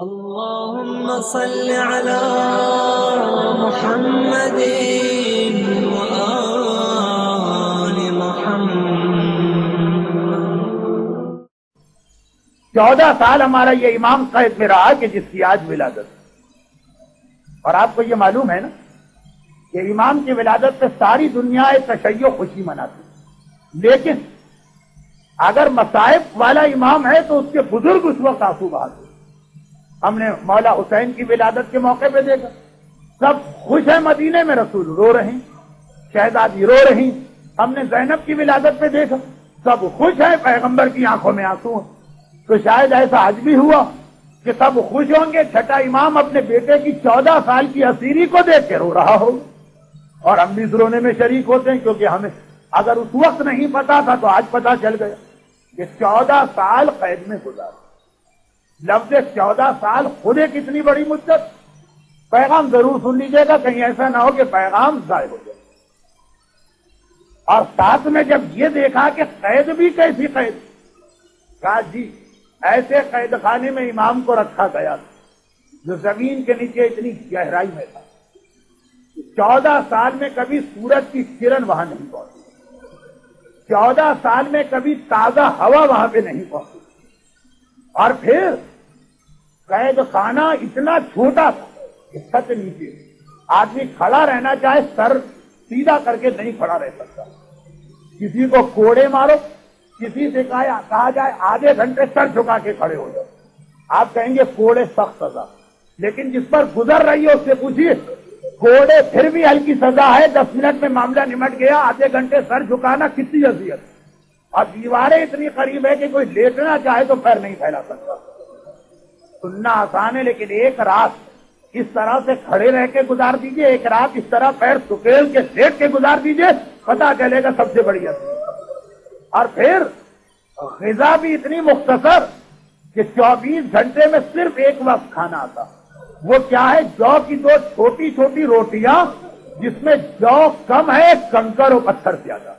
اللهم صل على محمد وآل محمد۔ 14 سال ہمارا یہ امام قید میں رہا کہ جس کی آج ولادت، اور آپ کو یہ معلوم ہے نا کہ امام کی ولادت پہ ساری دنیا تشیع خوشی مناتی، لیکن اگر مصائب والا امام ہے تو اس کے بزرگ اس وقت آنسو بہاتے۔ ہم نے مولا حسین کی ولادت کے موقع پہ دیکھا، سب خوش ہیں، مدینے میں رسول رو رہے ہیں، شہزادی رو رہی۔ ہم نے زینب کی ولادت پہ دیکھا، سب خوش ہیں، پیغمبر کی آنکھوں میں آنسو ہیں۔ تو شاید ایسا آج بھی ہوا کہ سب خوش ہوں گے، چھٹا امام اپنے بیٹے کی 14 سال کی اسیری کو دیکھ کے رو رہا ہو، اور ہم بھی اس رونے میں شریک ہوتے ہیں، کیونکہ ہمیں اگر اس وقت نہیں پتا تھا تو آج پتا چل گیا کہ 14 سال قید میں گزارے۔ لفظ 14 سال خود ایک اتنی بڑی مدت۔ پیغام ضرور سن لیجیے گا، کہیں ایسا نہ ہو کہ پیغام ضائع ہو جائے۔ اور ساتھ میں جب یہ دیکھا کہ قید بھی کیسی قید، کہا جی ایسے قید خانے میں امام کو رکھا گیا جو زمین کے نیچے اتنی گہرائی میں تھا، 14 سال میں کبھی سورج کی کرن وہاں نہیں پہنچی، 14 سال میں کبھی تازہ ہوا وہاں پہ نہیں پہنچی، اور پھر قید خانہ اتنا چھوٹا تھا کہ چھت نیچے آدمی کھڑا رہنا چاہے سر سیدھا کر کے نہیں کھڑا رہ سکتا۔ کسی کو کوڑے مارو، کسی سے کہا جائے آدھے گھنٹے سر جھکا کے کھڑے ہو جاؤ، آپ کہیں گے کوڑے سخت سزا، لیکن جس پر گزر رہی ہے اس سے پوچھیے کوڑے پھر بھی ہلکی سزا ہے، 10 منٹ میں معاملہ نمٹ گیا، آدھے گھنٹے سر جھکانا کتنی اذیت۔ اور دیواریں اتنی قریب ہے کہ کوئی لیٹنا چاہے تو پیر نہیں پھیلا سکتا۔ سننا آسان ہے، لیکن ایک رات اس طرح سے کھڑے رہ کے گزار دیجئے، ایک رات اس طرح پیر سکیل کے لیٹ کے گزار دیجئے، پتا چلے گا سب سے بڑی اذیت۔ اور پھر غذا بھی اتنی مختصر کہ 24 گھنٹے میں صرف ایک وقت کھانا آتا، وہ کیا ہے، جو کی 2 چھوٹی چھوٹی روٹیاں جس میں جو کم ہے کنکر و پتھر زیادہ۔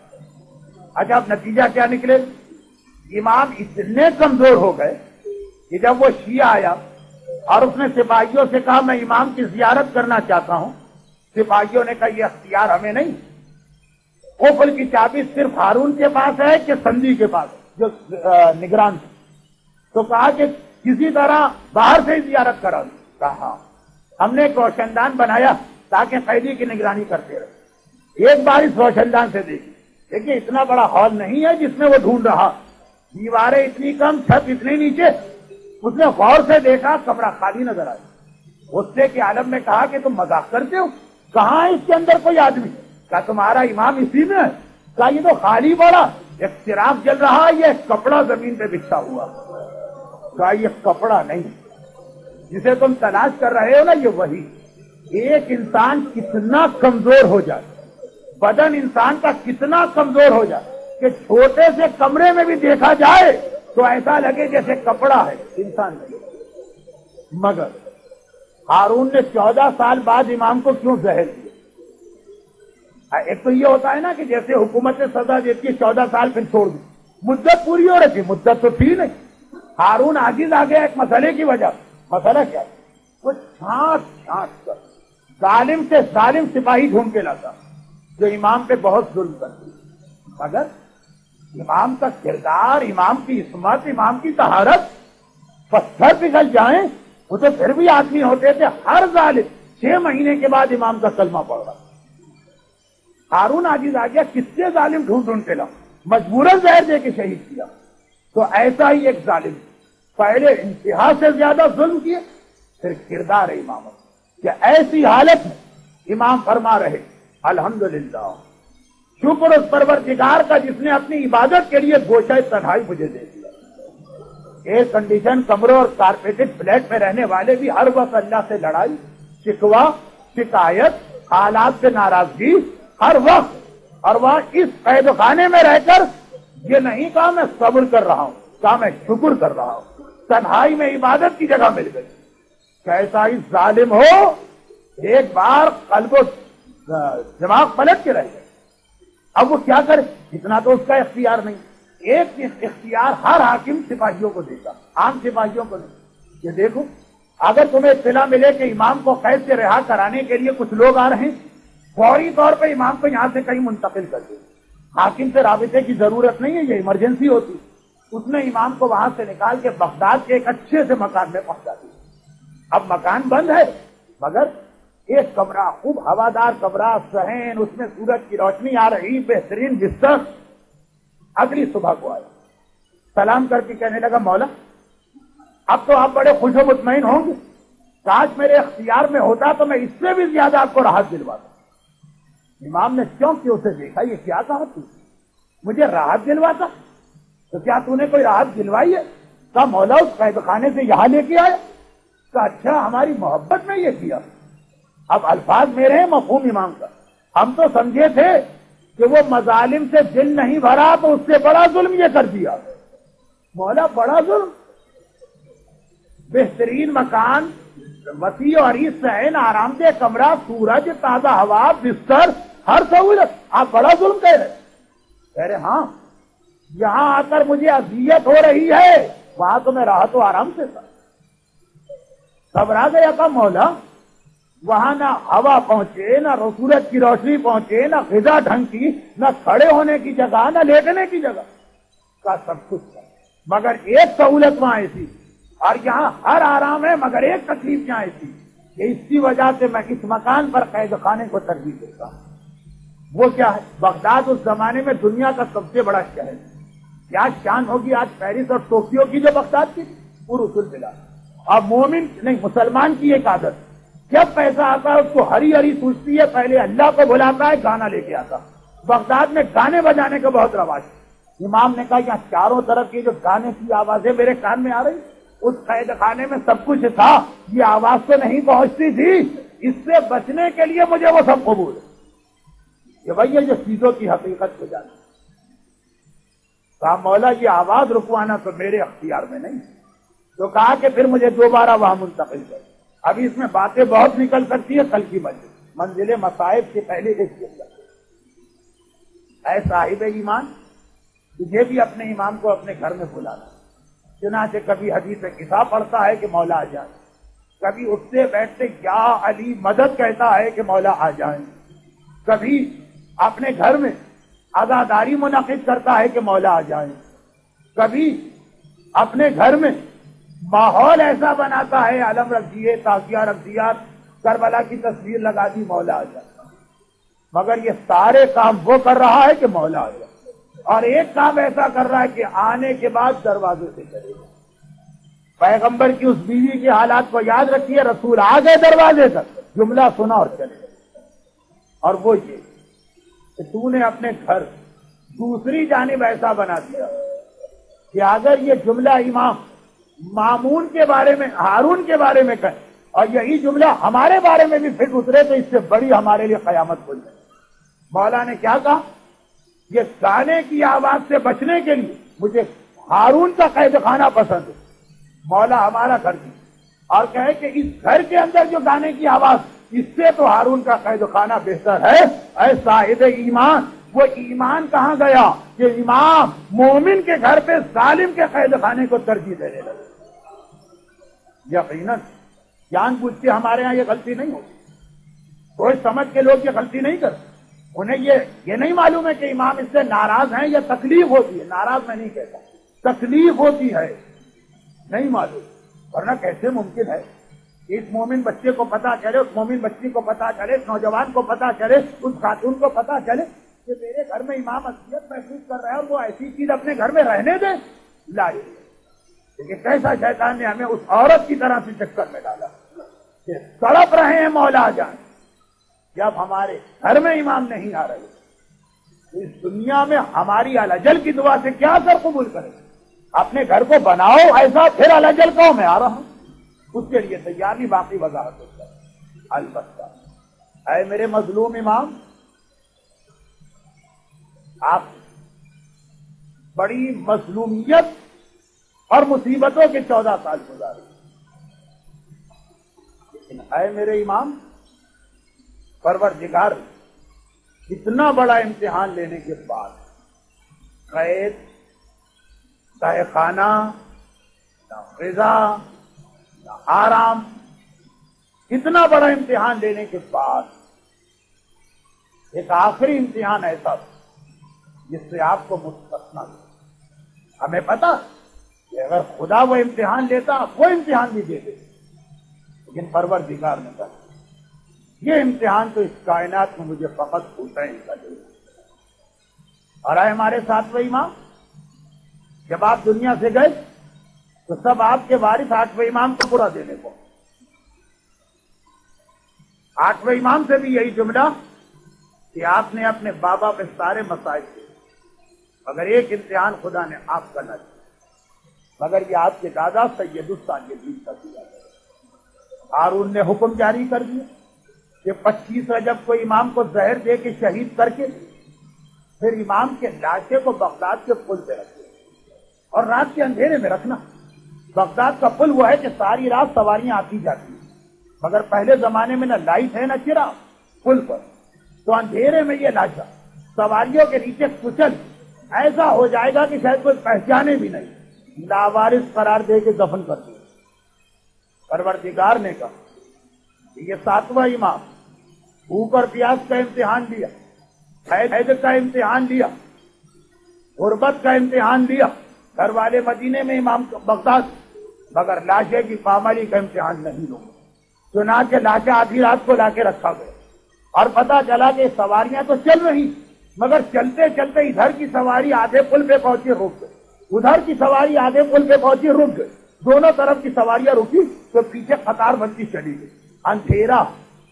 اچھا اب نتیجہ کیا نکلے، امام اتنے کمزور ہو گئے کہ جب وہ شیعہ آیا اور اس نے سپاہیوں سے کہا میں امام کی زیارت کرنا چاہتا ہوں، سپاہیوں نے کہا یہ اختیار ہمیں نہیں، قفل کی چابی صرف ہارون کے پاس ہے کہ سندھی کے پاس جو نگران تھے، تو کہا کہ کسی طرح باہر سے زیارت کرا۔ کہا ہم نے ایک روشن دان بنایا تاکہ قیدی کی نگرانی کرتے رہے، ایک بار اس روشن دان سے دیکھی، دیکھیے اتنا بڑا ہال نہیں ہے جس میں وہ ڈھونڈ رہا، دیواریں اتنی کم، چھت اتنی نیچے، اس نے غور سے دیکھا کمرہ خالی نظر آیا، غصے کے عالم میں کہا کہ تم مذاق کرتے ہو، کہاں ہے اس کے اندر کوئی آدمی؟ کہا تمہارا امام اسی میں ہے؟ کہا یہ تو خالی پڑا، ایک چراغ جل رہا، یہ کپڑا زمین پہ بچھا ہوا۔ کہا یہ کپڑا نہیں، جسے تم تلاش کر رہے ہو نا یہ وہی۔ ایک انسان کتنا کمزور ہو جائے، بدن انسان کا کتنا کمزور ہو جائے کہ چھوٹے سے کمرے میں بھی دیکھا جائے تو ایسا لگے جیسے کپڑا ہے، انسان نہیں۔ مگر ہارون نے 14 سال بعد امام کو کیوں زہر دیا؟ ایک تو یہ ہوتا ہے نا کہ جیسے حکومت سے سزا دیتی ہے 14 سال پھر چھوڑ دی، مدت پوری ہو رہی تھی، مدت تو تھی نہیں۔ ہارون عاجز آ گیا ایک مسئلے کی وجہ، مسئلہ کیا؟ وہ چھانٹ کر ظالم سے ظالم سپاہی ڈھونڈ کے لاتا جو امام پہ بہت ظلم کرتی، مگر امام کا کردار، امام کی عصمت، امام کی طہارت، پتھر پگھل جائیں وہ تو پھر بھی آدمی ہوتے تھے۔ ہر ظالم 6 مہینے کے بعد امام کا کلمہ پڑھ رہا۔ ہارون عاجز آ گیا، کس سے ظالم ڈھونڈ ڈھونڈ کے لاؤ، مجبوراً زہر دے کے شہید کیا۔ تو ایسا ہی ایک ظالم پہلے انتہا سے زیادہ ظلم کیے، پھر کردار امامت کہ ایسی حالت میں امام فرما رہے الحمدللہ، شکر اس پروردگار کا جس نے اپنی عبادت کے لیے گوشہ تنہائی مجھے دے دیا۔ ایئر کنڈیشن کمروں اور کارپیٹڈ فلیٹ میں رہنے والے بھی ہر وقت اللہ سے لڑائی، شکوہ، شکایت، حالات سے ناراضگی ہر وقت، اور وہاں اس قید خانے میں رہ کر یہ نہیں کہا میں صبر کر رہا ہوں، کہا میں شکر کر رہا ہوں، تنہائی میں عبادت کی جگہ مل گئی۔ کیسا ہی ظالم ہو ایک بار قلب و دماغ پلٹ کے رہ گئے، اب وہ کیا کرے، اتنا تو اس کا اختیار نہیں۔ ایک اختیار ہر حاکم سپاہیوں کو دیتا، عام سپاہیوں کو نہیں۔ یہ دیکھو اگر تمہیں اطلاع ملے کہ امام کو قید سے رہا کرانے کے لیے کچھ لوگ آ رہے ہیں، فوری طور پہ امام کو یہاں سے کہیں منتقل کر دیں. حاکم سے رابطے کی ضرورت نہیں ہے، یہ ایمرجنسی ہوتی. اس نے امام کو وہاں سے نکال کے بغداد کے ایک اچھے سے مکان میں پہنچا دیا. اب مکان بند ہے مگر ایک کمرہ، خوب ہوادار کمرہ، صحن، اس میں سورج کی روشنی آ رہی، بہترین بستر. اگلی صبح کو آیا، سلام کر کے کہنے لگا مولا اب تو آپ بڑے خوش و مطمئن ہوں گے، کاش میرے اختیار میں ہوتا تو میں اس سے بھی زیادہ آپ کو راحت دلواتا. امام نے چونک کے اسے دیکھا، یہ کیا کہا تو مجھے راحت دلواتا؟ تو کیا تو نے کوئی راحت دلوائی ہے؟ کہا مولا اس قید خانے سے یہاں لے کے آیا. کہا اچھا ہماری محبت میں یہ کیا. اب الفاظ میرے ہیں، مفہوم امام کا. ہم تو سمجھے تھے کہ وہ مظالم سے دل نہیں بھرا تو اس سے بڑا ظلم یہ کر دیا. مولا بڑا ظلم؟ بہترین مکان، وسیع اور عریض صحن، آرام دہ کمرہ، سورج، تازہ ہوا، بستر، ہر سہولت، آپ بڑا ظلم کہہ رہے ہاں یہاں آ کر مجھے اذیت ہو رہی ہے، وہاں تو میں راحت و آرام سے تھا. گھبرا گیا تھا مولا، وہاں نہ ہوا پہنچے، نہ سورج کی روشنی پہنچے، نہ غذا ڈھنگ کی، نہ کھڑے ہونے کی جگہ، نہ لیٹنے کی جگہ. کا سب کچھ تھا مگر ایک سہولت وہاں ایسی، اور یہاں ہر آرام ہے مگر ایک تکلیف یہاں ایسی کہ اس کی وجہ سے میں اس مکان پر قید خانے کو ترجیح دیتا ہوں. وہ کیا ہے؟ بغداد اس زمانے میں دنیا کا سب سے بڑا شہر ہے. کیا شان ہوگی آج پیرس اور ٹوکیو کی جو بغداد کی پورا ملا. اور مومن نہیں، مسلمان کی ایک عادت، جب پیسہ آتا ہے اس کو ہری ہری سوچتی ہے، پہلے اللہ کو بلاتا ہے، گانا لے کے آتا. بغداد میں گانے بجانے کا بہت رواج ہے. امام نے کہا یہاں چاروں طرف کی جو گانے کی آوازیں میرے کان میں آ رہی، اس قید خانے میں سب کچھ تھا، یہ آواز تو نہیں پہنچتی تھی. اس سے بچنے کے لیے مجھے وہ سب قبول ہے کہ بھائی یہ جو چیزوں کی حقیقت کو جانا. کہا مولا یہ آواز رکوانا تو میرے اختیار میں نہیں. تو کہا کہ پھر مجھے دوبارہ وہاں منتقل کر. ابھی اس میں باتیں بہت نکل سکتی ہے، کل کی منزل مصائب سے پہلے ایک جملہ، اے صاحب ایمان تجھے بھی اپنے امام کو اپنے گھر میں بلانا. چنانچہ کبھی حدیث قصہ پڑھتا ہے کہ مولا آ جائیں، کبھی اٹھتے بیٹھتے یا علی مدد کہتا ہے کہ مولا آ جائیں، کبھی اپنے گھر میں عزاداری منعقد کرتا ہے کہ مولا آ جائیں، کبھی اپنے گھر میں ماحول ایسا بناتا ہے، علم رکھ دیے، تازیہ رکھ دیا، کربلا کی تصویر لگا دی، مولا آ جائے. مگر یہ سارے کام وہ کر رہا ہے کہ مولا آ جائے. اور ایک کام ایسا کر رہا ہے کہ آنے کے بعد دروازے سے کرے گا. پیغمبر کی اس بیوی کے حالات کو یاد رکھیے، رسول آ گئے دروازے تک، جملہ سنا اور چلے گئے. اور وہ یہ کہ تو نے اپنے گھر دوسری جانب ایسا بنا دیا کہ اگر یہ جملہ امام مامون کے بارے میں، ہارون کے بارے میں کہے اور یہی جملہ ہمارے بارے میں بھی پھر اترے تو اس سے بڑی ہمارے لیے قیامت ہو جائے. مولا نے کیا کہا؟ یہ گانے کی آواز سے بچنے کے لیے مجھے ہارون کا قید خانہ پسند ہے. مولا ہمارا گھر کی اور کہے کہ اس گھر کے اندر جو گانے کی آواز، اس سے تو ہارون کا قید خانہ بہتر ہے. اے صاحب ایمان، وہ ایمان کہاں گیا کہ امام مومن کے گھر پہ ظالم کے قید خانے کو ترجیح دینے لگے. یقیناً جان بوجھ کے ہمارے ہاں یہ غلطی نہیں ہوتی، کوئی سمجھ کے لوگ یہ غلطی نہیں کرتے. انہیں یہ نہیں معلوم ہے کہ امام اس سے ناراض ہیں یا تکلیف ہوتی ہے. ناراض میں نہیں کہتا، تکلیف ہوتی ہے، نہیں معلوم. ورنہ کیسے ممکن ہے کہ اس مومن بچے کو پتا چلے، اس مومن بچی کو پتا چلے، اس نوجوان کو پتا چلے، اس خاتون کو پتا چلے کہ میرے گھر میں امام اذیت محسوس کر رہا ہے اور وہ ایسی چیز اپنے گھر میں رہنے دے. لائے لیکن کیسا شیطان نے ہمیں اس عورت کی طرح سے چکر میں ڈالا کہ تڑپ رہے ہیں مولا آ جائیں. جب ہمارے گھر میں امام نہیں آ رہے، اس دنیا میں ہماری الجل کی دعا سے کیا اثر قبول کرے؟ اپنے گھر کو بناؤ ایسا، پھر الجل کہو میں آ رہا ہوں. اس کے لیے تیار نہیں، باقی وضاحت ہوتا ہے. البتہ اے میرے مظلوم امام، آپ بڑی مظلومیت اور مصیبتوں کے 14 سال گزارے، لیکن اے میرے امام، پروردگار اتنا بڑا امتحان لینے کے بعد قید، تہہ خانہ، نہ غذا، آرام، اتنا بڑا امتحان لینے کے بعد ایک آخری امتحان ایسا جس سے آپ کو مستثنا دے۔ ہمیں پتا کہ اگر خدا وہ امتحان لیتا وہ امتحان بھی دے دے، لیکن پروردگار نے کہا یہ امتحان تو اس کائنات میں مجھے فقط حسین کا دے۔ اور آئے ہمارے ساتویں امام، جب آپ دنیا سے گئے تو سب آپ کے وارث آٹھویں امام کو پورا دینے کو، آٹھویں امام سے بھی یہی جملہ کہ آپ نے اپنے بابا پہ سارے مسائل کیے، مگر ایک امتحان خدا نے آپ کا نہ دیا، مگر یہ آپ کے دادا سید الساجدین کا دیا گیا۔ ہارون نے حکم جاری کر دیا کہ 25 رجب کو امام کو زہر دے کے شہید کر کے پھر امام کے لاشے کو بغداد کے پل پہ رکھے اور رات کے اندھیرے میں رکھنا۔ بغداد کا پل وہ ہے کہ ساری رات سواریاں آتی جاتی ہیں، مگر پہلے زمانے میں نہ لائٹ ہے نہ چراغ پل پر، تو اندھیرے میں یہ لاشا سواریوں کے نیچے کچل ایسا ہو جائے گا کہ شاید کوئی پہچانے بھی نہیں، لاوارث قرار دے کے دفن کر دیا۔ پروردگار نے کہا یہ ساتواں امام اوپر پیاس کا امتحان لیا، حید کا امتحان لیا، غربت کا امتحان لیا، گھر والے مدینے میں امام بغداد، مگر لاشے کی پامالی کا امتحان نہیں لوں۔ چنانچہ لاشا آدھی رات کو لا کے رکھا گیا اور پتا چلا کہ سواریاں تو چل رہی مگر چلتے چلتے ادھر کی سواری آدھے پل پہ پہنچی رک گئی، ادھر کی سواری آدھے پل پہ پہنچی رک گئی، دونوں طرف کی سواریاں رکی تو پیچھے قطار بنتی چلی گئی۔ اندھیرا،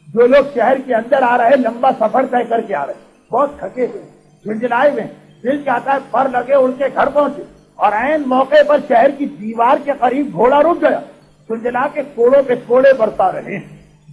جو لوگ شہر کے اندر آ رہے لمبا سفر طے کر کے آ رہے بہت تھکے ہوئے جھنجھلائے ہوئے، دل چاہتا ہے پر لگے ان کے گھر پہنچے، اور عین موقع پر شہر کی دیوار کے قریب گھوڑا رک گیا، جھنجھلا کے کوڑوں پہ کوڑے برتا رہے،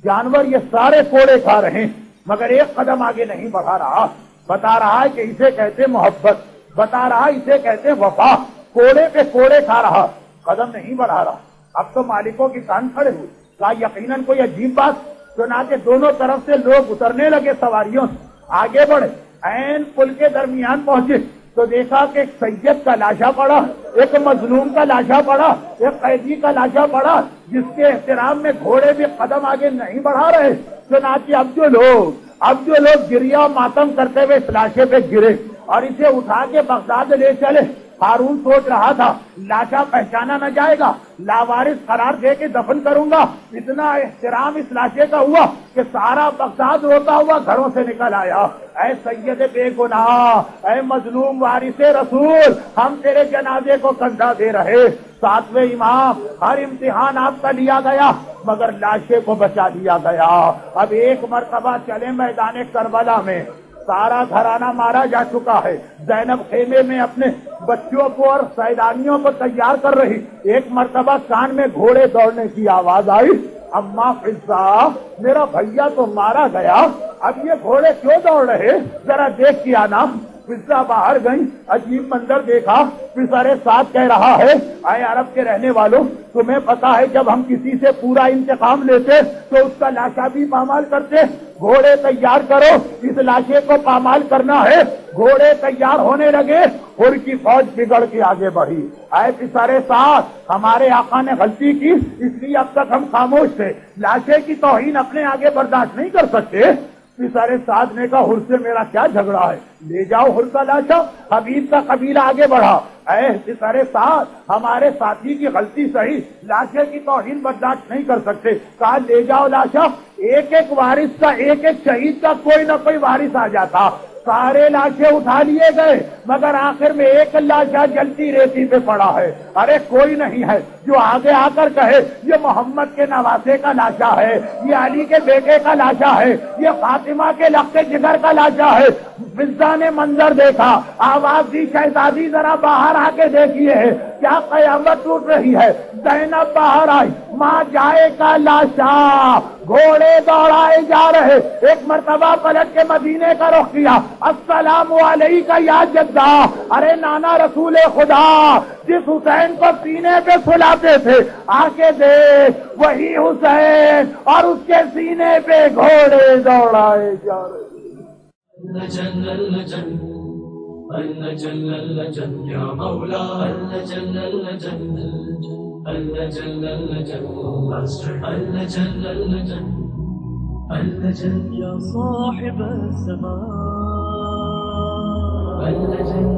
جانور یہ سارے کوڑے کھا رہے مگر ایک قدم آگے نہیں بڑھا رہا، بتا رہا ہے کہ اسے کہتے محبت، بتا رہا اسے کہتے وفا، کوڑے پہ کوڑے کھا رہا، قدم نہیں بڑھا رہا۔ اب تو مالکوں کی کان کھڑے ہوئے، کہا یقیناً کوئی عجیب بات، چنانچہ دونوں طرف سے لوگ اترنے لگے سواریوں سے، آگے بڑھے، عین پل کے درمیان پہنچے تو دیکھا کہ ایک سید کا لاشا پڑا، ایک مظلوم کا لاشا پڑا، ایک قیدی کا لاشا پڑا، جس کے احترام میں گھوڑے بھی قدم آگے نہیں بڑھا رہے۔ چنانچہ اب جو لوگ گریہ ماتم کرتے ہوئے اس لاشے پہ گرے اور اسے اٹھا کے بغداد لے چلے۔ ہارون سوچ رہا تھا لاشا پہچانا نہ جائے گا، لاوارث قرار دے کے دفن کروں گا۔ اتنا احترام اس لاشے کا ہوا کہ سارا بغداد روتا ہوا گھروں سے نکل آیا، اے سید بے گناہ، اے مظلوم وارث رسول، ہم تیرے جنازے کو کندھا دے رہے۔ ساتویں امام، ہر امتحان آپ کا لیا گیا مگر لاشے کو بچا لیا گیا۔ اب ایک مرتبہ چلے میدان کربلا میں، سارا گھرانہ مارا جا چکا ہے، زینب خیمے میں اپنے بچوں کو اور سیدانیوں کو تیار کر رہی، ایک مرتبہ کان میں گھوڑے دوڑنے کی آواز آئی، اماں فضا میرا بھیا تو مارا گیا، اب یہ گھوڑے کیوں دوڑ رہے، ذرا دیکھ کے آنا۔ فضا باہر گئی، عجیب منظر دیکھا، پسرے ساتھ کہہ رہا ہے اے عرب کے رہنے والوں، تمہیں پتا ہے جب ہم کسی سے پورا انتقام لیتے تو اس کا لاشا بھی پامال کرتے، گھوڑے تیار کرو، اس لاشے کو پامال کرنا ہے۔ گھوڑے تیار ہونے لگے، حر کی فوج بگڑ کے آگے بڑھی۔ اے پسرے ساتھ، ہمارے آقا نے غلطی کی اس لیے اب تک ہم خاموش تھے، لاشے کی توہین اپنے آگے برداشت نہیں کر سکتے۔ پسرے ساتھ نے کہا حر سے میرا کیا جھگڑا ہے، لے جاؤ حر کا لاشا۔ حبیب کا قبیلہ آگے بڑھا، اے پسرے ساتھ، ہمارے ساتھی کی غلطی صحیح، لاشے کی توہین برداشت نہیں کر سکتے، کہا لے جاؤ لاشا۔ ایک ایک وارث کا، ایک ایک شہید کا کوئی نہ کوئی وارث آ جاتا، سارے لاشیں اٹھا لیے گئے مگر آخر میں ایک لاشا جلتی ریتی پہ پڑا ہے۔ ارے کوئی نہیں ہے جو آگے آ کر کہے یہ محمد کے نواسے کا لاشا ہے، یہ علی کے بیٹے کا لاشا ہے، یہ فاطمہ کے لقب جگر کا لاشا ہے۔ فضا نے منظر دیکھا، آواز دی شہزادی ذرا باہر آ کے دیکھیے کیا قیامت ٹوٹ رہی ہے۔ زینب باہر آئی، ماں جائے کا لاشا، گھوڑے دوڑائے جا رہے، ایک مرتبہ پلٹ کے مدینے کا رخ کیا، السلام علیکہ یا جدہ، ارے نانا رسول خدا جس حسین کو سینے پہ سلاتے تھے آ کے دیکھ وہی حسین اور اس کے سینے پہ گھوڑے دوڑائے جا رہے۔ اللجن اللجن اللجن اللجن یا مولا اللجن اللجن اللجن اللجن اللجن اللجن يا صاحب الزمان اللجن